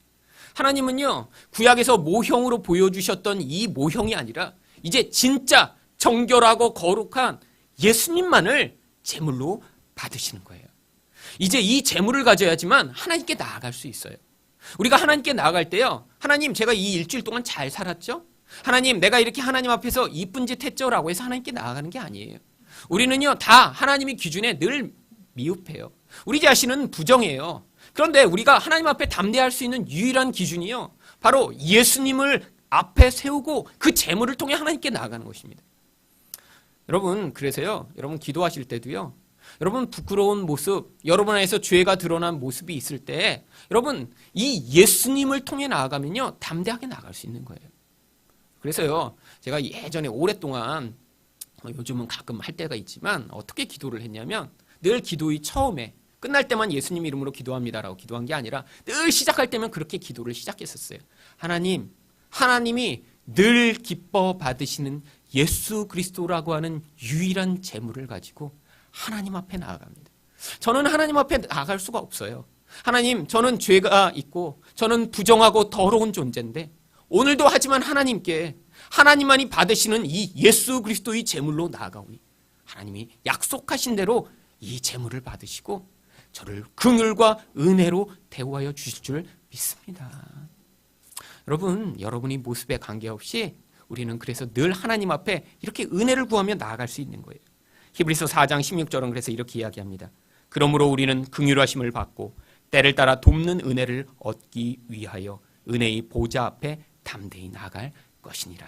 하나님은요, 구약에서 모형으로 보여주셨던 이 모형이 아니라 이제 진짜 정결하고 거룩한 예수님만을 제물로 받으시는 거예요. 이제 이 제물을 가져야지만 하나님께 나아갈 수 있어요. 우리가 하나님께 나아갈 때요, 하나님 제가 이 일주일 동안 잘 살았죠? 하나님 내가 이렇게 하나님 앞에서 이쁜 짓 했죠? 라고 해서 하나님께 나아가는 게 아니에요. 우리는요, 다 하나님의 기준에 늘 미흡해요. 우리 자신은 부정해요. 그런데 우리가 하나님 앞에 담대할 수 있는 유일한 기준이요, 바로 예수님을 앞에 세우고 그 제물을 통해 하나님께 나아가는 것입니다. 여러분, 그래서요, 여러분 기도하실 때도요, 여러분 부끄러운 모습, 여러분 안에서 죄가 드러난 모습이 있을 때 여러분 이 예수님을 통해 나아가면요, 담대하게 나아갈 수 있는 거예요. 그래서요, 제가 예전에 오랫동안, 요즘은 가끔 할 때가 있지만 어떻게 기도를 했냐면, 늘 기도의 처음에 끝날 때만 예수님 이름으로 기도합니다라고 기도한 게 아니라 늘 시작할 때면 그렇게 기도를 시작했었어요. 하나님이 늘 기뻐 받으시는 예수 그리스도라고 하는 유일한 제물을 가지고 하나님 앞에 나아갑니다. 저는 하나님 앞에 나아갈 수가 없어요. 하나님, 저는 죄가 있고 저는 부정하고 더러운 존재인데 오늘도 하지만 하나님께 하나님만이 받으시는 이 예수 그리스도의 제물로 나아가오니 하나님이 약속하신 대로 이 제물을 받으시고 저를 긍휼과 은혜로 대우하여 주실 줄 믿습니다. 여러분, 여러분이 모습에 관계없이 우리는 그래서 늘 하나님 앞에 이렇게 은혜를 구하며 나아갈 수 있는 거예요. 히브리서 4장 16절은 그래서 이렇게 이야기합니다. 그러므로 우리는 긍휼하심을 받고 때를 따라 돕는 은혜를 얻기 위하여 은혜의 보좌 앞에 담대히 나아갈 것이니라.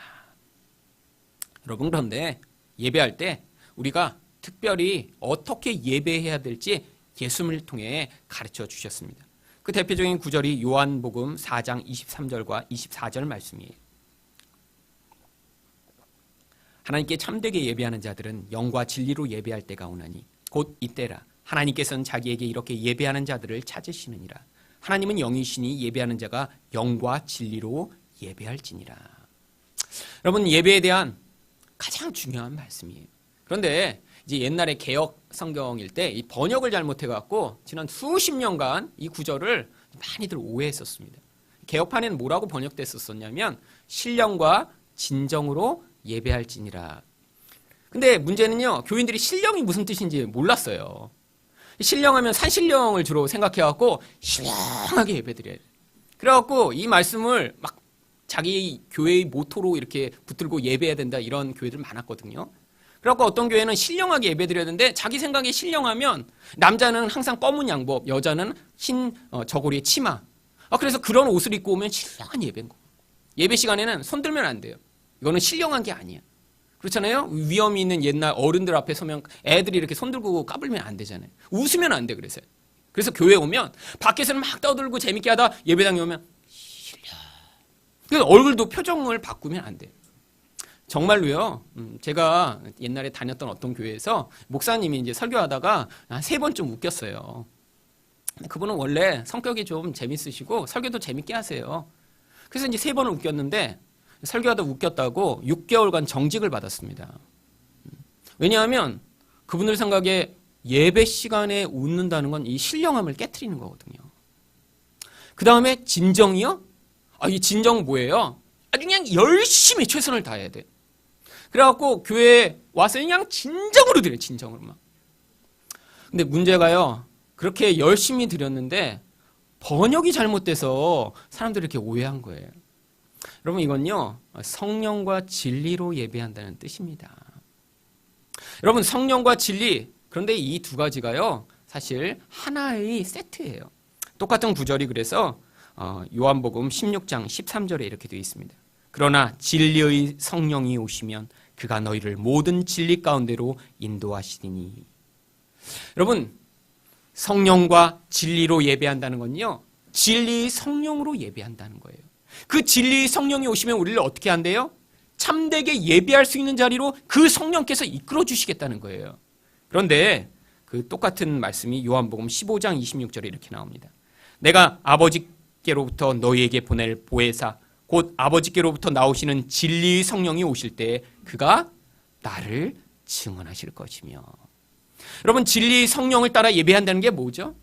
여러분, 그런데 예배할 때 우리가 특별히 어떻게 예배해야 될지 예수님을 통해 가르쳐 주셨습니다. 그 대표적인 구절이 요한복음 4장 23절과 24절 말씀이에요. 하나님께 참되게 예배하는 자들은 영과 진리로 예배할 때가 오나니 곧 이때라. 하나님께서는 자기에게 이렇게 예배하는 자들을 찾으시느니라. 하나님은 영이시니 예배하는 자가 영과 진리로 예배할지니라. 여러분, 예배에 대한 가장 중요한 말씀이에요. 그런데 이제 옛날에 개역 성경일 때 이 번역을 잘못해갖고 지난 수십 년간 이 구절을 많이들 오해했었습니다. 개역판에는 뭐라고 번역됐었냐면 신령과 진정으로 예배할지니라. 근데 문제는요, 교인들이 신령이 무슨 뜻인지 몰랐어요. 신령하면 산신령을 주로 생각해갖고 신령하게 예배드려야 돼. 그래갖고 이 말씀을 막 자기 교회의 모토로 이렇게 붙들고 예배해야 된다, 이런 교회들 많았거든요. 그래갖고 어떤 교회는 신령하게 예배드려야 되는데 자기 생각에 신령하면 남자는 항상 검은 양복, 여자는 흰 저고리에 치마. 그래서 그런 옷을 입고 오면 신령한 예배인 거. 예배 시간에는 손 들면 안 돼요. 이거는 신령한 게 아니야. 그렇잖아요? 위험이 있는 옛날 어른들 앞에 서면 애들이 이렇게 손 들고 까불면 안 되잖아요. 웃으면 안 돼. 그래서 교회 오면 밖에서는 막 떠들고 재밌게 하다 예배당에 오면 신령. 그래서 얼굴도 표정을 바꾸면 안 돼요. 정말로요. 제가 옛날에 다녔던 어떤 교회에서 목사님이 이제 설교하다가 한 3번쯤 웃겼어요. 근데 그분은 원래 성격이 좀 재밌으시고 설교도 재밌게 하세요. 그래서 이제 3번을 웃겼는데 설교하다 웃겼다고 6개월간 정직을 받았습니다. 왜냐하면 그분들 생각에 예배 시간에 웃는다는 건 이 신령함을 깨트리는 거거든요. 그 다음에 진정이요? 이 진정 뭐예요? 아주 그냥 열심히 최선을 다해야 돼. 그래갖고 교회에 와서 그냥 진정으로 드려요. 진정으로 막. 근데 문제가요. 그렇게 열심히 드렸는데 번역이 잘못돼서 사람들이 이렇게 오해한 거예요. 여러분 이건요. 성령과 진리로 예배한다는 뜻입니다. 여러분 성령과 진리, 그런데 이 두 가지가요. 사실 하나의 세트예요. 똑같은 구절이 그래서 요한복음 16장 13절에 이렇게 되어 있습니다. 그러나 진리의 성령이 오시면 그가 너희를 모든 진리 가운데로 인도하시리니. 여러분 성령과 진리로 예배한다는 건요. 진리의 성령으로 예배한다는 거예요. 그 진리의 성령이 오시면 우리를 어떻게 한대요? 참되게 예배할 수 있는 자리로 그 성령께서 이끌어 주시겠다는 거예요. 그런데 그 똑같은 말씀이 요한복음 15장 26절에 이렇게 나옵니다. 내가 아버지께로부터 너희에게 보낼 보혜사 곧 아버지께로부터 나오시는 진리의 성령이 오실 때 그가 나를 증언하실 것이며. 여러분 진리의 성령을 따라 예배한다는 게 뭐죠?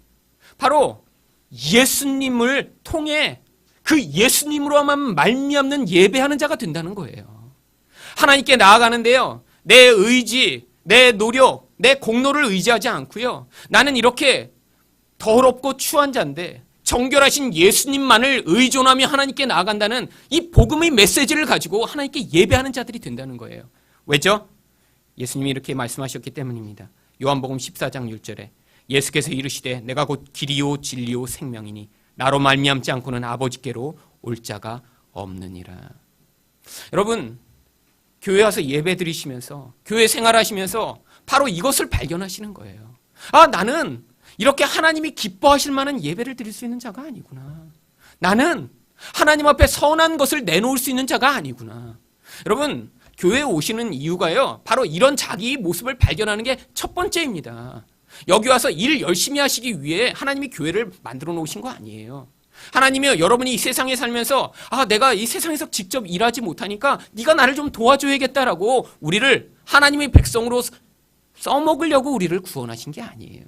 바로 예수님을 통해 그 예수님으로만 말미암는 예배하는 자가 된다는 거예요. 하나님께 나아가는데요. 내 의지, 내 노력, 내 공로를 의지하지 않고요. 나는 이렇게 더럽고 추한 자인데 정결하신 예수님만을 의존하며 하나님께 나아간다는 이 복음의 메시지를 가지고 하나님께 예배하는 자들이 된다는 거예요. 왜죠? 예수님이 이렇게 말씀하셨기 때문입니다. 요한복음 14장 6절에 예수께서 이르시되 내가 곧 길이요 진리요 생명이니 나로 말미암지 않고는 아버지께로 올 자가 없느니라. 여러분 교회 와서 예배 드리시면서 교회 생활하시면서 바로 이것을 발견하시는 거예요. 나는 이렇게 하나님이 기뻐하실 만한 예배를 드릴 수 있는 자가 아니구나. 나는 하나님 앞에 선한 것을 내놓을 수 있는 자가 아니구나. 여러분 교회에 오시는 이유가요. 바로 이런 자기 모습을 발견하는 게 첫 번째입니다. 여기 와서 일 열심히 하시기 위해 하나님이 교회를 만들어 놓으신 거 아니에요. 하나님이요 여러분이 이 세상에 살면서 내가 이 세상에서 직접 일하지 못하니까 네가 나를 좀 도와줘야겠다라고 우리를 하나님의 백성으로 써먹으려고 우리를 구원하신 게 아니에요.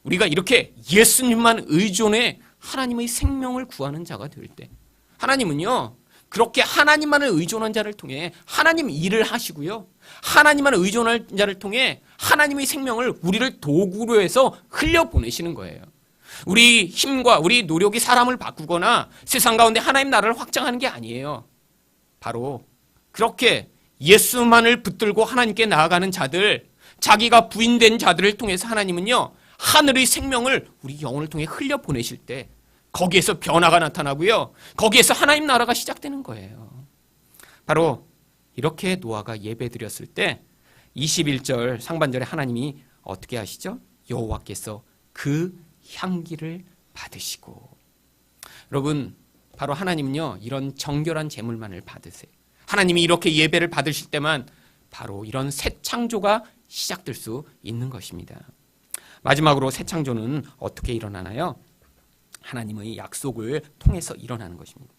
우리가 이렇게 예수님만 의존해 하나님의 생명을 구하는 자가 될 때 하나님은요 그렇게 하나님만을 의존한 자를 통해 하나님 일을 하시고요. 하나님만 의존한 자를 통해 하나님의 생명을 우리를 도구로 해서 흘려보내시는 거예요. 우리 힘과 우리 노력이 사람을 바꾸거나 세상 가운데 하나님 나라를 확장하는 게 아니에요. 바로 그렇게 예수만을 붙들고 하나님께 나아가는 자들, 자기가 부인된 자들을 통해서 하나님은요. 하늘의 생명을 우리 영혼을 통해 흘려보내실 때 거기에서 변화가 나타나고요. 거기에서 하나님 나라가 시작되는 거예요. 바로 이렇게 노아가 예배드렸을 때 21절 상반절에 하나님이 어떻게 하시죠? 여호와께서 그 향기를 받으시고. 여러분 바로 하나님은요 이런 정결한 제물만을 받으세요. 하나님이 이렇게 예배를 받으실 때만 바로 이런 새 창조가 시작될 수 있는 것입니다. 마지막으로 새 창조는 어떻게 일어나나요? 하나님의 약속을 통해서 일어나는 것입니다.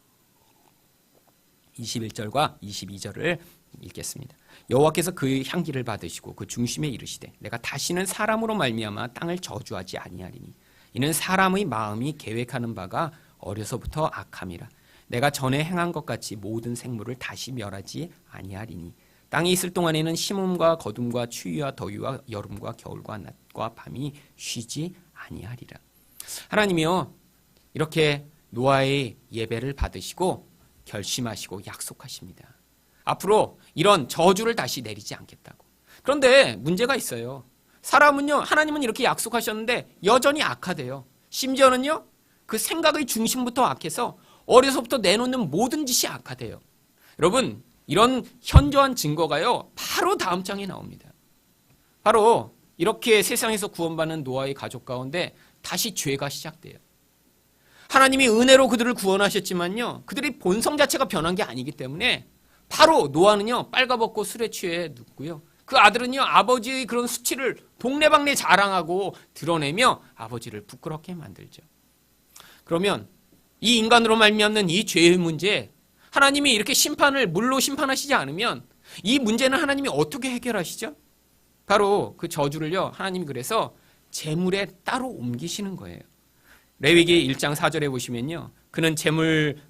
21절과 22절을 읽겠습니다. 여호와께서 그의 향기를 받으시고 그 중심에 이르시되 내가 다시는 사람으로 말미암아 땅을 저주하지 아니하리니 이는 사람의 마음이 계획하는 바가 어려서부터 악함이라. 내가 전에 행한 것 같이 모든 생물을 다시 멸하지 아니하리니 땅이 있을 동안에는 심음과 거둠과 추위와 더위와 여름과 겨울과 낮과 밤이 쉬지 아니하리라. 하나님이요 이렇게 노아의 예배를 받으시고 결심하시고 약속하십니다. 앞으로 이런 저주를 다시 내리지 않겠다고. 그런데 문제가 있어요. 사람은요 하나님은 이렇게 약속하셨는데 여전히 악하대요. 심지어는요 그 생각의 중심부터 악해서 어려서부터 내놓는 모든 짓이 악하대요. 여러분 이런 현저한 증거가요 바로 다음 장에 나옵니다. 바로 이렇게 세상에서 구원받는 노아의 가족 가운데 다시 죄가 시작돼요. 하나님이 은혜로 그들을 구원하셨지만요 그들의 본성 자체가 변한 게 아니기 때문에 바로 노아는요 빨가벗고 술에 취해 눕고요. 그 아들은요 아버지의 그런 수치를 동네방네 자랑하고 드러내며 아버지를 부끄럽게 만들죠. 그러면 이 인간으로 말미암는 이 죄의 문제, 하나님이 이렇게 심판을 물로 심판하시지 않으면 이 문제는 하나님이 어떻게 해결하시죠? 바로 그 저주를요 하나님이 그래서 재물에 따로 옮기시는 거예요. 레위기 1장 4절에 보시면요 그는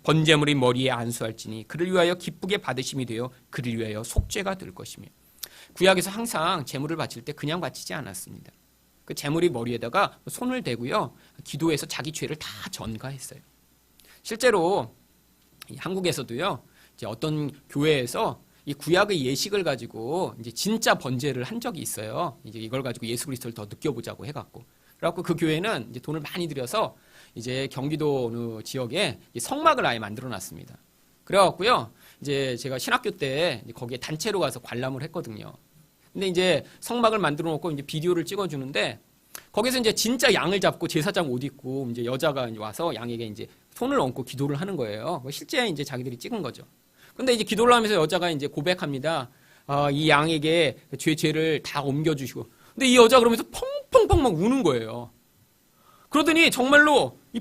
번제물이 머리에 안수할지니 그를 위하여 기쁘게 받으심이 되어 그를 위하여 속죄가 될 것이며. 구약에서 항상 제물을 바칠 때 그냥 바치지 않았습니다. 그 제물이 머리에다가 손을 대고요, 기도해서 자기 죄를 다 전가했어요. 실제로 한국에서도요, 이제 어떤 교회에서 이 구약의 예식을 가지고 이제 진짜 번제를 한 적이 있어요. 이제 이걸 가지고 예수 그리스도를 더 느껴보자고 해갖고. 그래갖고 그 교회는 이제 돈을 많이 들여서 이제 경기도 어느 지역에 성막을 아예 만들어놨습니다. 그래갖고요, 이제 제가 신학교 때 거기에 단체로 가서 관람을 했거든요. 근데 이제 성막을 만들어 놓고 이제 비디오를 찍어주는데, 거기서 이제 진짜 양을 잡고 제사장 옷 입고 이제 여자가 이제 와서 양에게 이제 손을 얹고 기도를 하는 거예요. 실제 이제 자기들이 찍은 거죠. 근데 이제 기도를 하면서 여자가 이제 고백합니다. 이 양에게 죄를 다 옮겨주시고. 근데 이 여자가 그러면서 펑펑펑 막 우는 거예요. 그러더니 정말로 이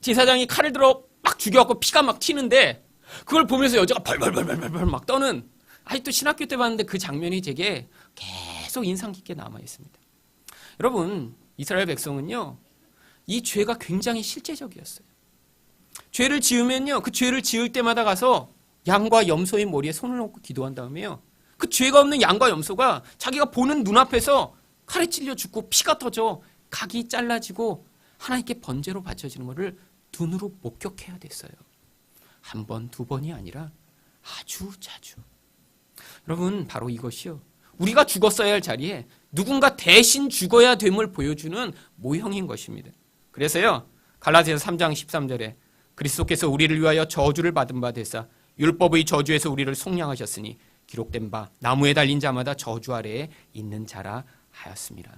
제사장이 칼을 들어 막 죽여갖고 피가 막 튀는데, 그걸 보면서 여자가 벌벌벌벌벌 막 떠는, 아직도 신학교 때 봤는데 그 장면이 제게 계속 인상 깊게 남아 있습니다. 여러분, 이스라엘 백성은요, 이 죄가 굉장히 실제적이었어요. 죄를 지으면요, 그 죄를 지을 때마다 가서 양과 염소의 머리에 손을 얹고 기도한 다음에요, 그 죄가 없는 양과 염소가 자기가 보는 눈앞에서 칼에 찔려 죽고 피가 터져 각이 잘라지고 하나님께 번제로 바쳐지는 것을 눈으로 목격해야 됐어요. 한 번, 두 번이 아니라 아주 자주. 여러분, 바로 이것이요, 우리가 죽었어야 할 자리에 누군가 대신 죽어야 됨을 보여주는 모형인 것입니다. 그래서요, 갈라디아서 3장 13절에 그리스도께서 우리를 위하여 저주를 받은 바 되사 율법의 저주에서 우리를 속량하셨으니 기록된 바 나무에 달린 자마다 저주 아래에 있는 자라 하였습니다.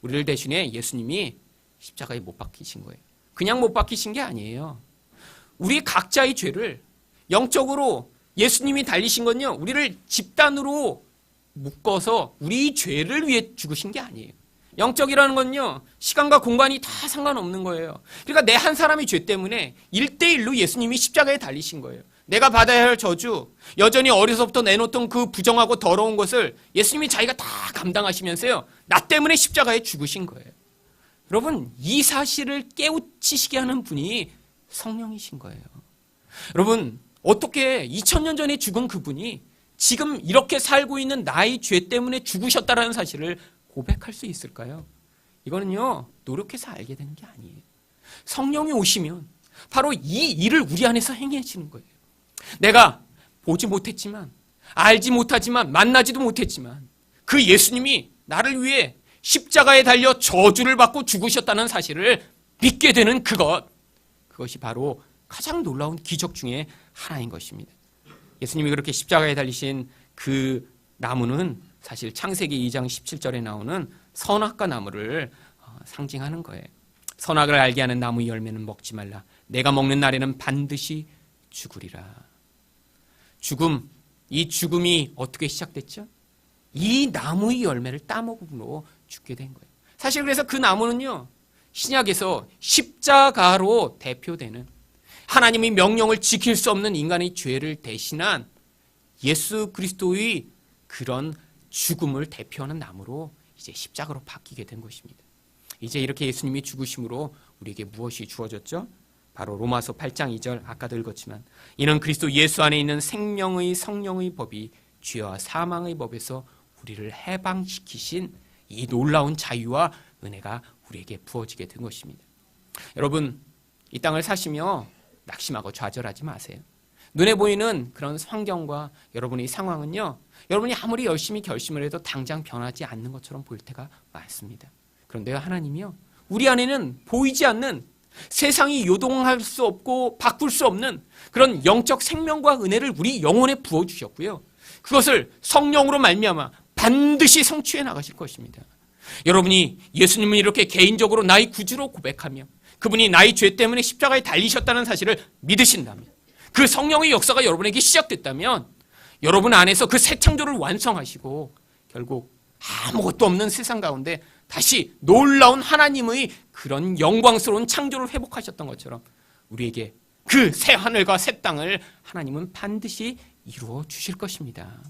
우리를 대신에 예수님이 십자가에 못 박히신 거예요. 그냥 못 박히신 게 아니에요. 우리 각자의 죄를 영적으로 예수님이 달리신 건요, 우리를 집단으로 묶어서 우리 죄를 위해 죽으신 게 아니에요. 영적이라는 건요, 시간과 공간이 다 상관없는 거예요. 그러니까 내 한 사람의 죄 때문에 1대1로 예수님이 십자가에 달리신 거예요. 내가 받아야 할 저주, 여전히 어려서부터 내놓던 그 부정하고 더러운 것을 예수님이 자기가 다 감당하시면서요, 나 때문에 십자가에 죽으신 거예요. 여러분, 이 사실을 깨우치시게 하는 분이 성령이신 거예요. 여러분, 어떻게 2000년 전에 죽은 그분이 지금 이렇게 살고 있는 나의 죄 때문에 죽으셨다는 사실을 고백할 수 있을까요? 이거는요, 노력해서 알게 되는 게 아니에요. 성령이 오시면 바로 이 일을 우리 안에서 행해지는 거예요. 내가 보지 못했지만, 알지 못하지만, 만나지도 못했지만 그 예수님이 나를 위해 십자가에 달려 저주를 받고 죽으셨다는 사실을 믿게 되는 그것이 바로 가장 놀라운 기적 중에 하나인 것입니다. 예수님이 그렇게 십자가에 달리신 그 나무는 사실 창세기 2장 17절에 나오는 선악과 나무를 상징하는 거예요. 선악을 알게 하는 나무 열매는 먹지 말라. 내가 먹는 날에는 반드시 죽으리라. 죽음, 이 죽음이 어떻게 시작됐죠? 이 나무의 열매를 따먹음으로 죽게 된 거예요. 사실 그래서 그 나무는요, 신약에서 십자가로 대표되는, 하나님의 명령을 지킬 수 없는 인간의 죄를 대신한 예수 그리스도의 그런 죽음을 대표하는 나무로 이제 십자가로 바뀌게 된 것입니다. 이제 이렇게 예수님이 죽으심으로 우리에게 무엇이 주어졌죠? 바로 로마서 8장 2절, 아까도 읽었지만 이는 그리스도 예수 안에 있는 생명의 성령의 법이 죄와 사망의 법에서 우리를 해방시키신 이 놀라운 자유와 은혜가 우리에게 부어지게 된 것입니다. 여러분, 이 땅을 사시며 낙심하고 좌절하지 마세요. 눈에 보이는 그런 환경과 여러분의 상황은요, 여러분이 아무리 열심히 결심을 해도 당장 변하지 않는 것처럼 보일 때가 많습니다. 그런데 하나님이요, 우리 안에는 보이지 않는, 세상이 요동할 수 없고 바꿀 수 없는 그런 영적 생명과 은혜를 우리 영혼에 부어주셨고요, 그것을 성령으로 말미암아 반드시 성취해 나가실 것입니다. 여러분이 예수님을 이렇게 개인적으로 나의 구주로 고백하며 그분이 나의 죄 때문에 십자가에 달리셨다는 사실을 믿으신다면, 그 성령의 역사가 여러분에게 시작됐다면 여러분 안에서 그 새 창조를 완성하시고 결국 아무것도 없는 세상 가운데 다시 놀라운 하나님의 그런 영광스러운 창조를 회복하셨던 것처럼 우리에게 그 새 하늘과 새 땅을 하나님은 반드시 이루어 주실 것입니다.